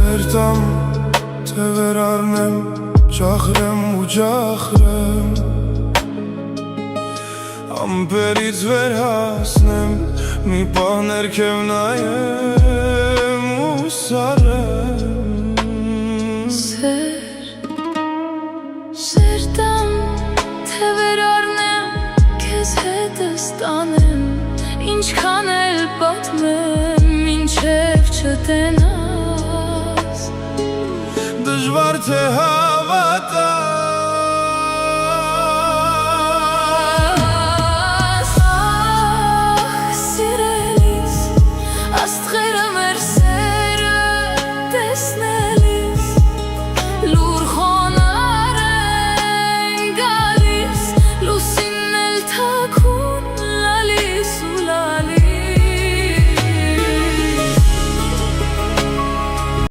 Սերտամ թե վերառնեմ, ջախրեմ ու ջախրեմ, ամպերից վեր հասնեմ, մի պահ ներքև նայեմ ու սառեմ։ Սերտամ թե վերառնեմ, քեզ հետս տանեմ, ինչքան էլ պատմեմ, մինչև չտենաս։ Դժվար թե հավատալ